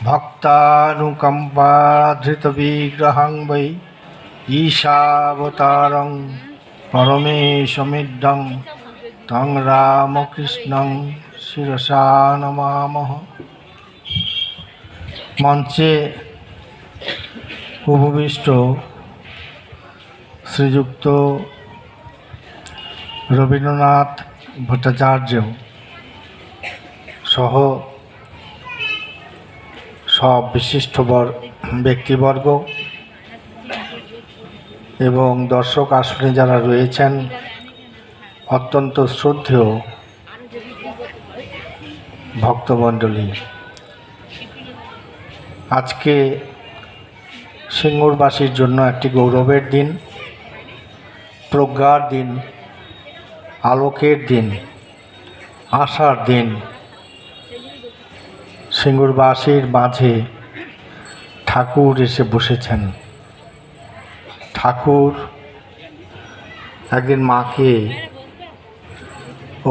भक्तानुकम्पाधृतविग्रहं वै ईशावतारं परमेशमिदं तं रामकृष्णं शिरसा नमामः। মঞ্চে উপবিষ্ট শ্রীযুক্ত রবীন্দ্রনাথ ভট্টাচার্য সহ সব বিশিষ্ট ব্যক্তিবর্গ এবং দর্শক আসনে যারা রয়েছেন, অত্যন্ত শ্রদ্ধেয় ভক্তমণ্ডলী, আজকে সিঙ্গুরবাসীর জন্য একটি গৌরবের দিন, প্রজ্ঞার দিন, আলোকের দিন, আশার দিন। সিঙ্গুরবাসীর মাঝে ঠাকুর এসে বসেছেন। ঠাকুর একদিন মাকে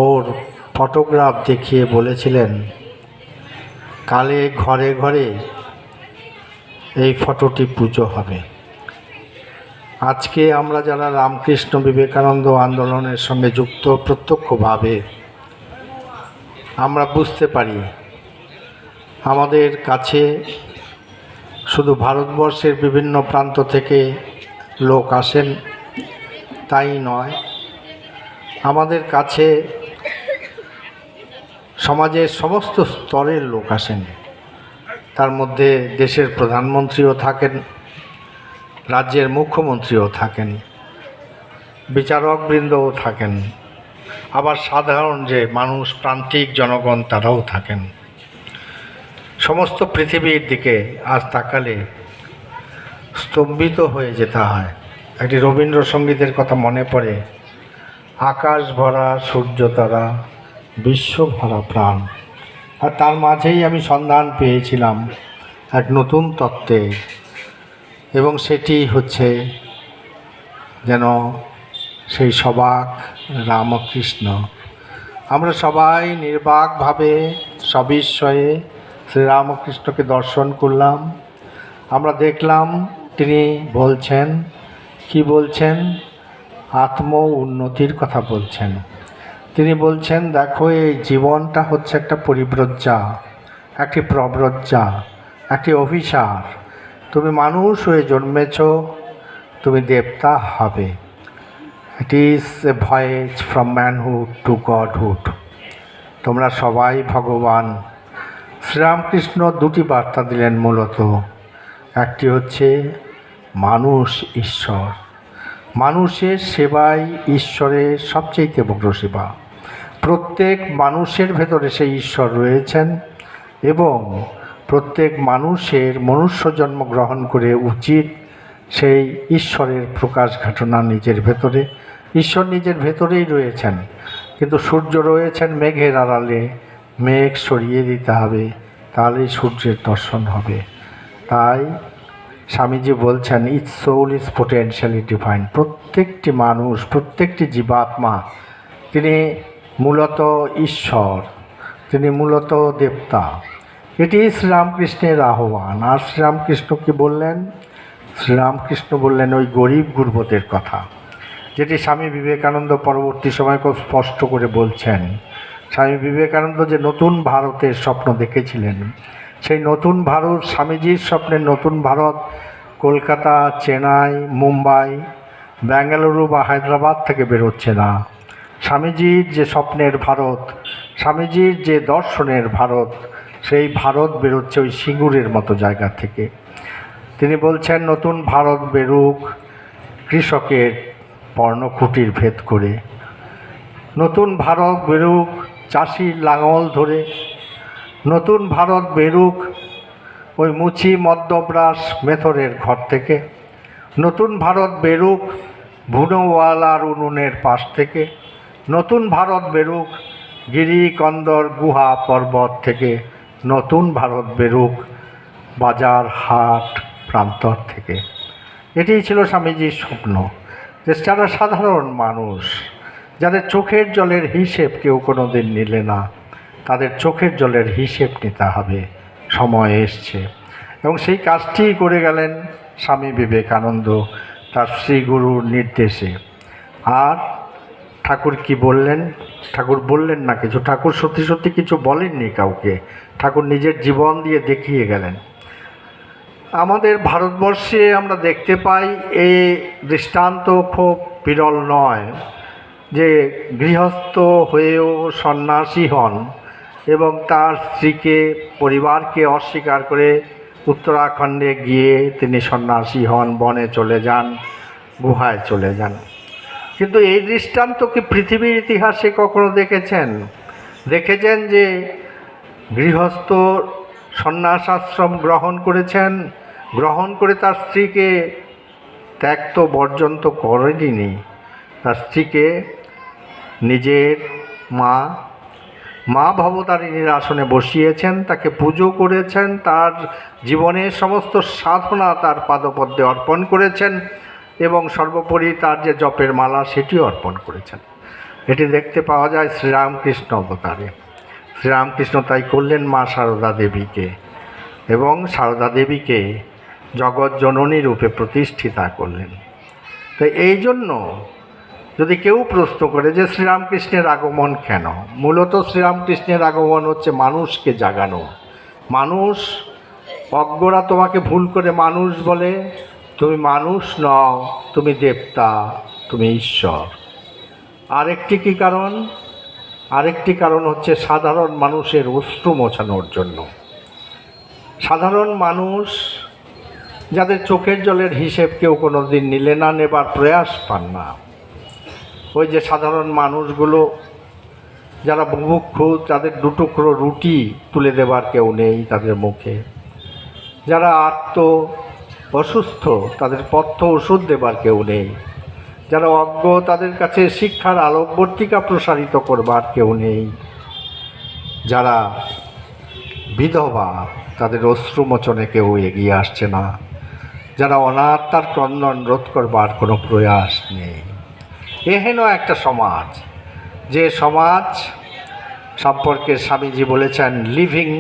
ওর ফটোগ্রাফ দেখিয়ে বলেছিলেন, কালে ঘরে ঘরে এই ফটোটি পুজো হবে। আজকে আমরা যারা রামকৃষ্ণ বিবেকানন্দ আন্দোলনের সঙ্গে যুক্ত, প্রত্যক্ষভাবে আমরা বুঝতে পারি আমাদের কাছে শুধু ভারতবর্ষের বিভিন্ন প্রান্ত থেকে লোক আসেন তাই নয়, আমাদের কাছে সমাজের সমস্ত স্তরের লোক আসেন। তার মধ্যে দেশের প্রধানমন্ত্রীও থাকেন, রাজ্যের মুখ্যমন্ত্রীও থাকেন, বিচারকবৃন্দও থাকেন, আবার সাধারণ যে মানুষ, প্রান্তিক জনগণ, তারাও থাকেন। সমস্ত পৃথিবীর দিকে আজ তাকালে স্তম্ভিত হয়ে যেতে হয়। একটি রবীন্দ্রসঙ্গীতের কথা মনে পড়ে, আকাশ ভরা সূর্য তারা, বিশ্ব ভরা প্রাণ। আর তার মাঝেই আমি সন্ধান পেয়েছিলাম এক নতুন তত্ত্বে, এবং সেটি হচ্ছে যেন সেই সবাক রামকৃষ্ণ। আমরা সবাই নির্বাকভাবে সবিস্ময়ে শ্রীরামকৃষ্ণকে দর্শন করলাম। আমরা দেখলাম তিনি বলছেন, কি বলছেন? আত্ম উন্নতির কথা বলছেন। তিনি বলছেন, দেখো, এই জীবনটা হচ্ছে একটা পরিব্রজ্যা, একটি প্রব্রজ্যা, একটি অভিসার। তুমি মানুষ হয়ে জন্মেছ, তুমি দেবতা হবে। It is a voyage from manhood to godhood. তোমরা সবাই ভগবান। শ্রীরামকৃষ্ণ দুটি বার্তা দিলেন মূলত। একটি হচ্ছে মানুষ ঈশ্বর, মানুষের সেবাই ঈশ্বরের সবচেয়ে বড় সেবা। প্রত্যেক মানুষের ভেতরে সেই ঈশ্বর রয়েছেন এবং প্রত্যেক মানুষের মনুষ্য জন্ম গ্রহণ করে উচিত সেই ঈশ্বরের প্রকাশ ঘটনা নিজের ভেতরে। ঈশ্বর নিজের ভেতরেই রয়েছেন, কিন্তু সূর্য রয়েছেন মেঘের আড়ালে। মেঘ সরিয়ে দিতে হবে, তাহলেই সূর্যের দর্শন হবে। তাই স্বামীজি বলছেন, its soul is potentially divine. প্রত্যেকটি মানুষ, প্রত্যেকটি জীবাত্মা, তিনি মূলত ঈশ্বর, তিনি মূলত দেবতা। এটি শ্রীরামকৃষ্ণের আহ্বান। আর শ্রীরামকৃষ্ণ কি বললেন? শ্রীরামকৃষ্ণ বললেন ওই গরিব গুরবতের কথা, যেটি স্বামী বিবেকানন্দ পরবর্তী সময় খুব স্পষ্ট করে বলছেন। স্বামী বিবেকানন্দ যে নতুন ভারতের স্বপ্ন দেখেছিলেন, সেই নতুন ভারত, স্বামীজির স্বপ্নের নতুন ভারত কলকাতা, চেন্নাই, মুম্বাই, বেঙ্গালুরু বা হায়দ্রাবাদ থেকে বেরোচ্ছে না। স্বামীজির যে স্বপ্নের ভারত, স্বামীজির যে দর্শনের ভারত, সেই ভারত বেরোচ্ছে ওই সিঙ্গুরের মতো জায়গা থেকে। তিনি বলছেন, নতুন ভারত বেরুক কৃষকের পর্ণকুটির ভেদ করে, নতুন ভারত বেরুক চাষির লাঙল ধরে, নতুন ভারত বেরুক ওই মুচি মদ্যব্রাস মেথরের ঘর থেকে, নতুন ভারত বেরুক ভুনোওয়ালার উনুনের পাশ থেকে, নতুন ভারত বেরুক গিরি কন্দর গুহা পর্বত থেকে, নতুন ভারত বেরুক বাজার হাট প্রান্তর থেকে। এটিই ছিল স্বামীজির স্বপ্ন, যে যারা সাধারণ মানুষ, যাদের চোখের জলের হিসেব কেউ কোনো দিন নিলে না, তাদের চোখের জলের হিসেব নিতে হবে সময় এসছে। এবং সেই কাজটি করে গেলেন স্বামী বিবেকানন্দ তার শ্রী গুরুর নির্দেশে। আর ঠাকুর কি বললেন? ঠাকুর বললেন না কিছু, ঠাকুর সত্যি সত্যি কিছু বলেননি কাউকে, ঠাকুর নিজের জীবন দিয়ে দেখিয়ে গেলেন। আমাদের ভারতবর্ষে আমরা দেখতে পাই এই দৃষ্টান্ত খুব বিরল নয় যে গৃহস্থ হয়েও সন্ন্যাসী হন এবং তার স্ত্রীকে পরিবারকে অস্বীকার করে উত্তরাখণ্ডে গিয়ে তিনি সন্ন্যাসী হন, বনে চলে যান, গুহায় চলে যান। কিন্তু এই দৃষ্টান্ত কি পৃথিবীর ইতিহাসে কখনো দেখেছেন? দেখেছেন যে গৃহস্থ সন্ন্যাস আশ্রম গ্রহণ করেছেন, গ্রহণ করে তার স্ত্রীকে ত্যাগ তো বর্জন তো করেনি, তার স্ত্রীকে নিজের মা ভবতারিণীর আসনে বসিয়েছেন, তাকে পুজো করেছেন, তার জীবনের সমস্ত সাধনা তার পাদপদ্মে অর্পণ করেছেন এবং সর্বোপরি তার যে জপের মালা সেটিও অর্পণ করেছেন। এটি দেখতে পাওয়া যায় শ্রীরামকৃষ্ণ অবতারে। শ্রীরামকৃষ্ণ তাই করলেন মা সারদা দেবীকে, এবং সারদা দেবীকে জগৎ জননী রূপে প্রতিষ্ঠিতা করলেন। তো এই জন্য যদি কেউ প্রশ্ন করে যে শ্রীরামকৃষ্ণের আগমন কেন, মূলত শ্রীরামকৃষ্ণের আগমন হচ্ছে মানুষকে জাগানো। মানুষ, অজ্ঞরা তোমাকে ভুল করে মানুষ বলে, তুমি মানুষ নও, তুমি দেবতা, তুমি ঈশ্বর। আরেকটি কি কারণ? আরেকটি কারণ হচ্ছে সাধারণ মানুষের অশ্রু মোছানোর জন্য। সাধারণ মানুষ যাদের চোখের জলের হিসেব কেউ কোনো দিন নিলে না, নেবার প্রয়াস পান না, ওই যে সাধারণ মানুষগুলো যারা বুভুক্ষু, তাদের দুটুকরো রুটি তুলে দেবার কেউ নেই তাদের মুখে, যারা আর্ত অসুস্থ তাদের পথ্য ওষুধ দেবার কেউ নেই, যারা অজ্ঞ তাদের কাছে শিক্ষার আলোকবর্তিকা প্রসারিত করবার কেউ নেই, যারা বিধবা তাদের অশ্রুমোচনে কেউ এগিয়ে আসছে না, যারা অনাথ তার ক্রন্দন রোধ করবার কোনো প্রয়াস নেই। এহেন একটা সমাজ, যে সমাজ সম্পর্কে স্বামীজি বলেছেন লিভিং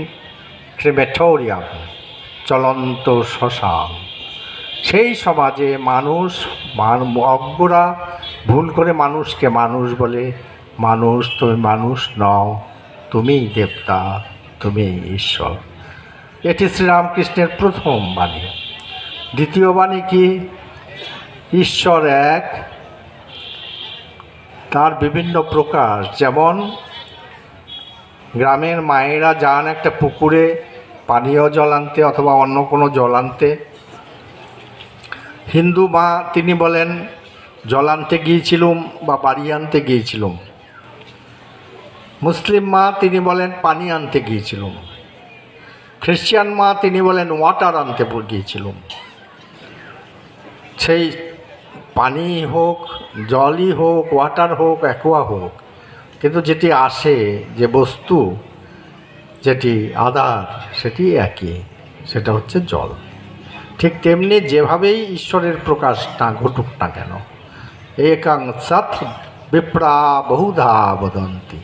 ক্রিমেটোরিয়াম, চলন্ত শ্মশান। সেই সমাজে মানুষ, অজ্ঞরা ভুল করে মানুষকে মানুষ বলে, মানুষ তুমি মানুষ নও, তুমি দেবতা, তুমি ঈশ্বর। এটি শ্রীরামকৃষ্ণের প্রথম বাণী। দ্বিতীয় বাণী কি? ঈশ্বর এক, তার বিভিন্ন প্রকাশ। যেমন গ্রামের মায়েরা যান একটা পুকুরে পানীয় জল আনতে অথবা অন্য কোনো জল আনতে, হিন্দু মা তিনি বলেন জল আনতে গিয়েছিলুম বা বাড়ি আনতে গিয়েছিলুম। মুসলিম মা তিনি বলেন পানি আনতে গিয়েছিলুম। খ্রিস্টান মা তিনি বলেন ওয়াটার আনতে গিয়েছিলুম। সেই পানি হোক, জলই হোক, ওয়াটার হোক, অ্যাকোয়া হোক, কিন্তু যেটি আসে, যে বস্তু, যেটি আধার, সেটি একই, সেটা হচ্ছে জল। ঠিক তেমনি যেভাবেই ঈশ্বরের প্রকাশ না ঘটুক না কেন, একাং সৎ বিপ্রা বহুধা বদন্তি,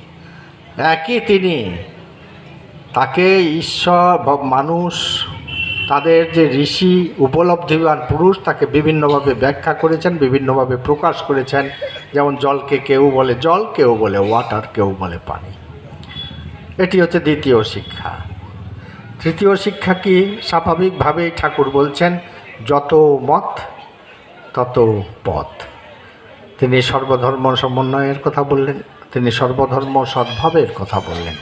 একই তিনি। তাকে ঈশ্বর, মানুষ, তাদের যে ঋষি উপলব্ধিবান পুরুষ তাকে বিভিন্নভাবে ব্যাখ্যা করেছেন, বিভিন্নভাবে প্রকাশ করেছেন। যেমন জলকে কেউ বলে জল, কেউ বলে ওয়াটার, কেউ বলে পানি। এটি হচ্ছে দ্বিতীয় শিক্ষা। তৃতীয় শিক্ষা কি? স্বাভাবিকভাবেই ঠাকুর বলছেন যত মত তত পথ। তিনি সর্বধর্ম সমন্বয়ের কথা বললেন, তিনি সর্বধর্ম সদ্ভাবের কথা বললেন,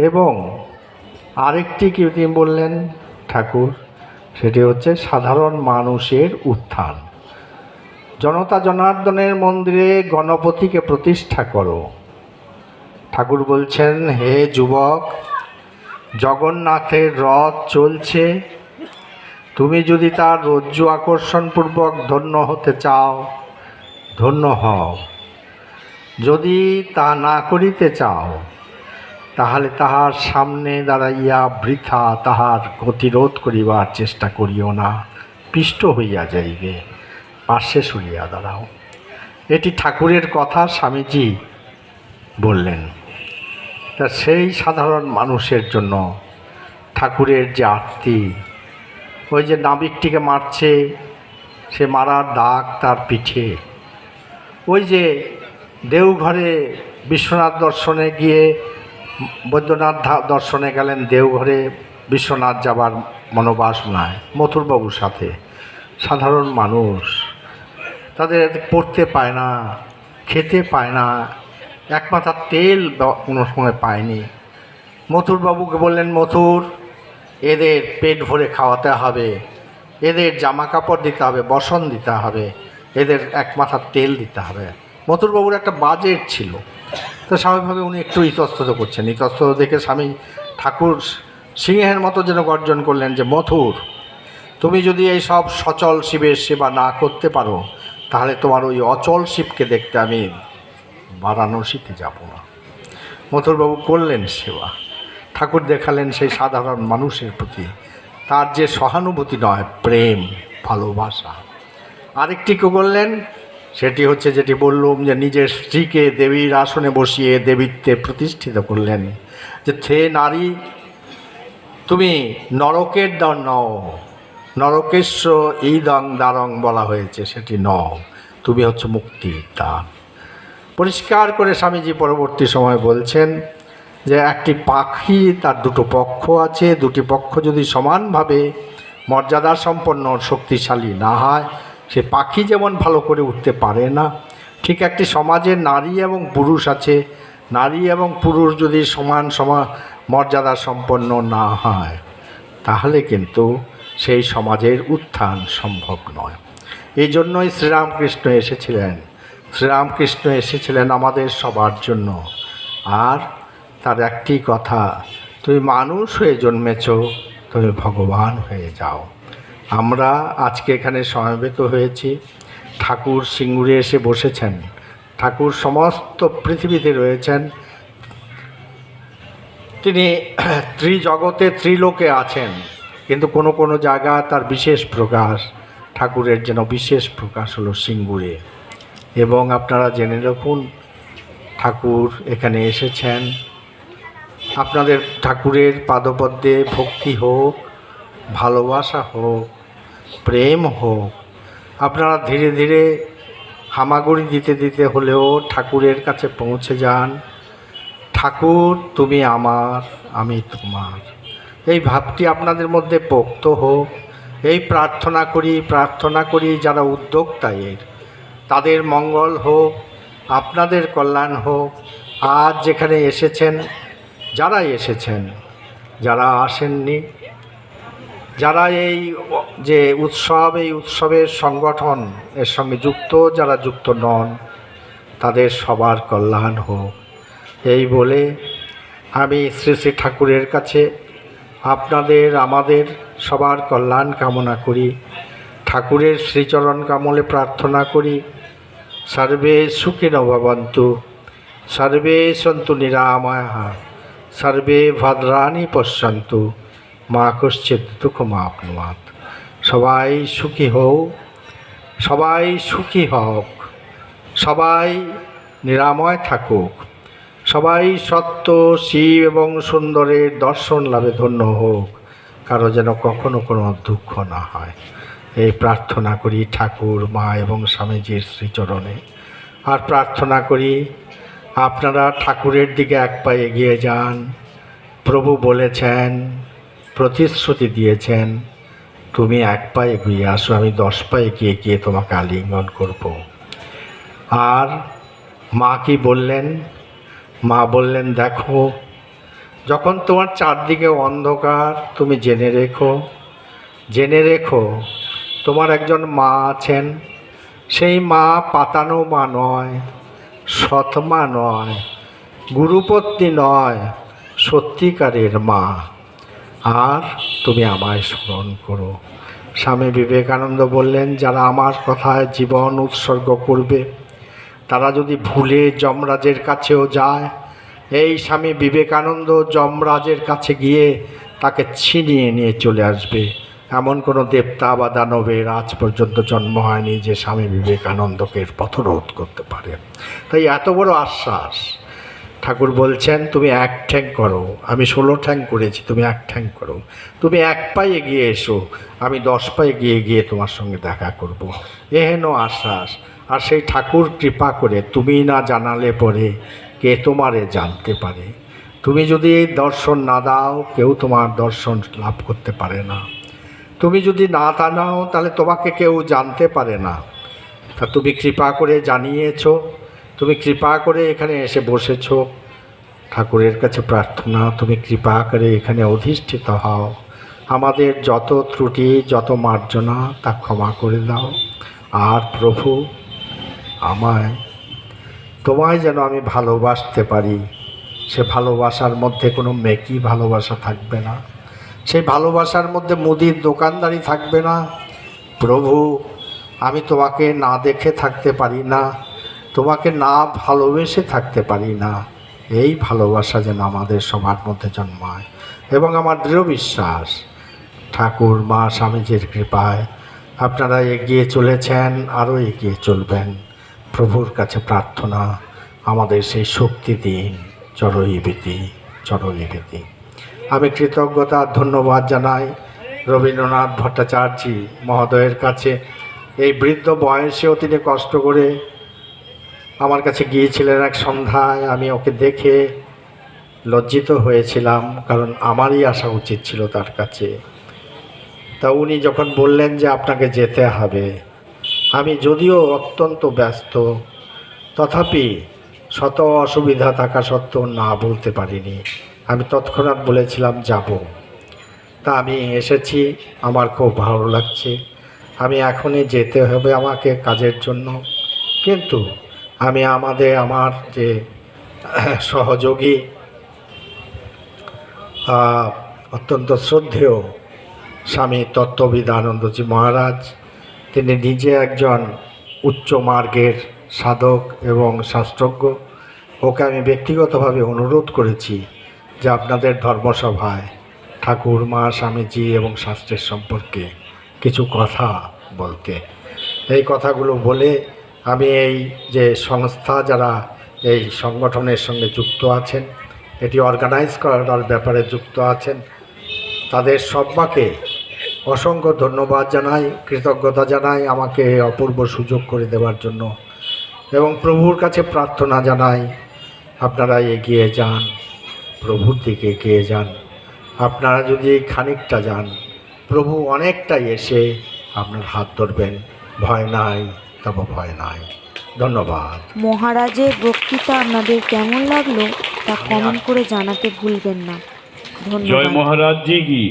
এবং আরেকটি কি তিনি বললেন ঠাকুর, সেটি হচ্ছে সাধারণ মানুষের উত্থান। জনতা জনার্দনের মন্দিরে গণপতিকে প্রতিষ্ঠা করো। ঠাকুর বলছেন, হে যুবক, জগন্নাথের রথ চলছে, তুমি যদি তার রজ্জু আকর্ষণপূর্বক ধন্য হতে চাও, ধন্য হও। যদি তা না করিতে চাও, তাহলে তাহার সামনে দাঁড়াইয়া বৃথা তাহার গতিরোধ করিবার চেষ্টা করিও না, পিষ্ট হইয়া যাইবে, পার্শ্বে সরিয়া দাঁড়াও। এটি ঠাকুরের কথা স্বামীজি বললেন। তা সেই সাধারণ মানুষের জন্য ঠাকুরের যে আরতি, ওই যে নাবিকটিকে মারছে, সে মারার দাগ তার পিঠে, ওই যে দেওঘরে বিশ্বনাথ দর্শনে গিয়ে বৈদ্যনাথ দর্শনে গেলেন, দেওঘরে বিশ্বনাথ যাবার মনোবাসনায় মথুরবাবুর সাথে, সাধারণ মানুষ তাদের পড়তে পায় না, খেতে পায় না, এক মাথা তেল কোনো সময় পায়নি। মথুরবাবুকে বললেন, মথুর, এদের পেট ভরে খাওয়াতে হবে, এদের জামা কাপড় দিতে হবে, বসন দিতে হবে, এদের এক মাথা তেল দিতে হবে। মথুরবাবুর একটা বাজেট ছিল, তো স্বাভাবিকভাবে উনি একটু ইতস্তত করছেন। ইতস্তত দেখে স্বামী ঠাকুর সিংহের মতো যেন গর্জন করলেন যে, মথুর, তুমি যদি এই সব সচল শিবের সেবা না করতে পারো, তাহলে তোমার ওই অচল শিবকে দেখতে আমি বারাণসীতে যাব না। মথুরবাবু করলেন সেবা, ঠাকুর দেখালেন সেই সাধারণ মানুষের প্রতি তার যে সহানুভূতি নয়, প্রেম, ভালোবাসা। আরেকটি কী করলেন, সেটি হচ্ছে যেটি বললুম, যে নিজের স্ত্রীকে দেবীর আসনে বসিয়ে দেবীত্বে প্রতিষ্ঠিত করলেন, যে হে নারী, তুমি নরকের দ্বার নও, নরকেশ্ব ইদং দ্বারং বলা হয়েছে, সেটি নও, তুমি হচ্ছে মুক্তির দ্বার। পরিষ্কার করে স্বামীজি পরবর্তী সময় বলছেন যে একটি পাখি, তার দুটো পক্ষ আছে, দুটি পক্ষ যদি সমানভাবে মর্যাদা সম্পন্ন শক্তিশালী না হয়, সে পাখি যেমন ভালো করে উঠতে পারে না, ঠিক একটি সমাজে নারী এবং পুরুষ আছে, নারী এবং পুরুষ যদি সমান মর্যাদা সম্পন্ন না হয়, তাহলে কিন্তু সেই সমাজের উত্থান সম্ভব নয়। এই জন্যই শ্রীরামকৃষ্ণ এসেছিলেন। শ্রীরামকৃষ্ণ এসেছিলেন আমাদের সবার জন্য। আর তার একটি কথা, তুমি মানুষ হয়ে জন্মেছ, তুমি ভগবান হয়ে যাও। আমরা আজকে এখানে সমবেত হয়েছি, ঠাকুর সিঙ্গুরে এসে বসেছেন, ঠাকুর সমস্ত পৃথিবীতে রয়েছেন, তিনি ত্রিজগতে ত্রিলোকে আছেন, কিন্তু কোনো কোনো জায়গা তার বিশেষ প্রকাশ, ঠাকুরের যেন বিশেষ প্রকাশ হলো সিঙ্গুরে। এবং আপনারা জেনে রাখুন, ঠাকুর এখানে এসেছেন, আপনাদের ঠাকুরের পাদপদ্মে ভক্তি হোক, ভালোবাসা হোক, প্রেম হোক, আপনারা ধীরে ধীরে হামাগুড়ি দিতে দিতে হলেও ঠাকুরের কাছে পৌঁছে যান। ঠাকুর, তুমি আমার, আমি তোমার, এই ভাবটি আপনাদের মধ্যে পোক্ত হোক, এই প্রার্থনা করি যারা উদ্যোক্তা এর, তাদের মঙ্গল হোক, আপনাদের কল্যাণ হোক। আজ যেখানে এসেছেন, যারা এসেছেন, যারা আসেননি, যারা এই যে উৎসব, এই উৎসবের সংগঠন এর সঙ্গে যুক্ত, যারা যুক্ত নন, তাদের সবার কল্যাণ হোক, এই বলে আমি শ্রী শ্রী ঠাকুরের কাছে আপনাদের, আমাদের সবার কল্যাণ কামনা করি। ঠাকুরের শ্রীচরণ কমলে প্রার্থনা করি, সর্বে সুখিনো ভবন্তু, সর্বে সন্তু নিরাময়াঃ, সর্বে ভদ্রাণি পশ্যন্তু, মা কশ্চিৎ দুঃখমাপ্নুয়াৎ। সবাই সুখী হও, সবাই সুখী হোক, সবাই নিরাময় থাকুক, সবাই সত্য, শিব এবং সুন্দরের দর্শন লাভে ধন্য হোক, কারো যেন কখনো কোনো দুঃখ না হয়, এই প্রার্থনা করি ঠাকুর, মা এবং স্বামীজির শ্রীচরণে। আর প্রার্থনা করি আপনারা ঠাকুরের দিকে এক পা এগিয়ে যান। প্রভু বলেছেন, প্রতিশ্রুতি দিয়েছেন, তুমি এক পা এগিয়ে আসো, আমি 10 পা এগিয়ে গিয়ে তোমাকে আলিঙ্গন করব। আর মা কি বললেন? মা বললেন, দেখো, যখন তোমার চারদিকে অন্ধকার, তুমি জেনে রেখো তোমার একজন মা আছেন। সেই মা পাতানো মা নয়, সৎ মা নয়, গুরুপত্নী নয়, সত্যিকারের মা। আর তুমি আমায় স্মরণ করো। স্বামী বিবেকানন্দ বললেন, যারা আমার কথায় জীবন উৎসর্গ করবে, তারা যদি ভুলে যমরাজের কাছেও যায়, এই স্বামী বিবেকানন্দ যমরাজের কাছে গিয়ে তাকে ছিনিয়ে নিয়ে চলে আসবে। এমন কোনো দেবতা বা দানবের আজ পর্যন্ত জন্ম হয়নি যে স্বামী বিবেকানন্দকে পথরোধ করতে পারে। তাই এত বড় আশ্বাস ঠাকুর বলছেন তুমি এক ঠ্যাং করো, আমি 16 ঠ্যাং করেছি, তুমি এক ঠ্যাং করো। তুমি এক পায়ে এগিয়ে এসো, আমি 10 পায়ে গিয়ে গিয়ে তোমার সঙ্গে দেখা করব। এহেন আশ্বাস। আর সেই ঠাকুর কৃপা করে তুমি না জানালে পরে কে তোমারে জানতে পারে। তুমি যদি এই দর্শন না দাও, কেউ তোমার দর্শন লাভ করতে পারে না। তুমি যদি না জানাও, তাহলে তোমাকে কেউ জানতে পারে না। তা তুমি কৃপা করে জানিয়েছো, তুমি কৃপা করে এখানে এসে বসেছো। ঠাকুরের কাছে প্রার্থনা, তুমি কৃপা করে এখানে অধিষ্ঠিত হও। আমাদের যত ত্রুটি, যত মার্জনা, তা ক্ষমা করে দাও। আর প্রভু, তোমায় যেন আমি ভালোবাসতে পারি। সে ভালোবাসার মধ্যে কোনো মেকি ভালোবাসা থাকবে না, সেই ভালোবাসার মধ্যে মুদির দোকানদারি থাকবে না। প্রভু, আমি তোমাকে না দেখে থাকতে পারি না, তোমাকে না ভালোবেসে থাকতে পারি না। এই ভালোবাসা যেন আমাদের সবার মধ্যে জন্মায়। এবং আমার দৃঢ় বিশ্বাস, ঠাকুর মা স্বামীজির কৃপায় আপনারা এগিয়ে চলেছেন, আরও এগিয়ে চলবেন। প্রভুর কাছে প্রার্থনা, আমাদের সেই শক্তি দিন। চরৈবেতি চরৈবেতি। আমি কৃতজ্ঞতা ধন্যবাদ জানাই রবীন্দ্রনাথ ভট্টাচার্য মহোদয়ের কাছে। এই বৃদ্ধ বয়সেও তিনি কষ্ট করে আমার কাছে গিয়েছিলেন এক সন্ধ্যায়। আমি ওকে দেখে লজ্জিত হয়েছিলাম, কারণ আমারই আসা উচিত ছিল তার কাছে। তা উনি যখন বললেন যে আপনাকে যেতে হবে, আমি যদিও অত্যন্ত ব্যস্ত, তথাপি শত অসুবিধা থাকা সত্ত্বেও না বলতে পারিনি। আমি তৎক্ষণাৎ বলেছিলাম যাব। তা আমি এসেছি, আমার খুব ভালো লাগছে। আমি এখনই যেতে হবে আমাকে কাজের জন্য, কিন্তু আমি আমার যে সহযোগী অত্যন্ত শ্রদ্ধেয় স্বামী তত্ত্ববিদানন্দজি মহারাজ, তিনি নিজে একজন উচ্চ মার্গের সাধক এবং শাস্ত্রজ্ঞ। ওকে আমি ব্যক্তিগতভাবে অনুরোধ করেছি যে আপনাদের ধর্মসভায় ঠাকুর মা স্বামীজি এবং শাস্ত্রের সম্পর্কে কিছু কথা বলতে। এই কথাগুলো বলে আমি এই যে সংস্থা, যারা এই সংগঠনের সঙ্গে যুক্ত আছেন, এটি অর্গানাইজ করার ব্যাপারে যুক্ত আছেন, তাদের সবাইকে অসংখ্য ধন্যবাদ জানাই, কৃতজ্ঞতা জানাই আমাকে অপূর্ব সুযোগ করে দেওয়ার জন্য। এবং প্রভুর কাছে প্রার্থনা জানাই, আপনারা এগিয়ে যান, প্রভুর দিকে এগিয়ে যান। আপনারা যদি খানিকটা যান, প্রভু অনেকটাই এসে আপনার হাত ধরবেন। ভয় নাই, তবে ভয় নাই। ধন্যবাদ। মহারাজের বক্তৃতা আপনাদের কেমন লাগলো তা কমেন্ট করে জানাতে ভুলবেন না। ধন্যবাদ। জয় মহারাজ জি কি।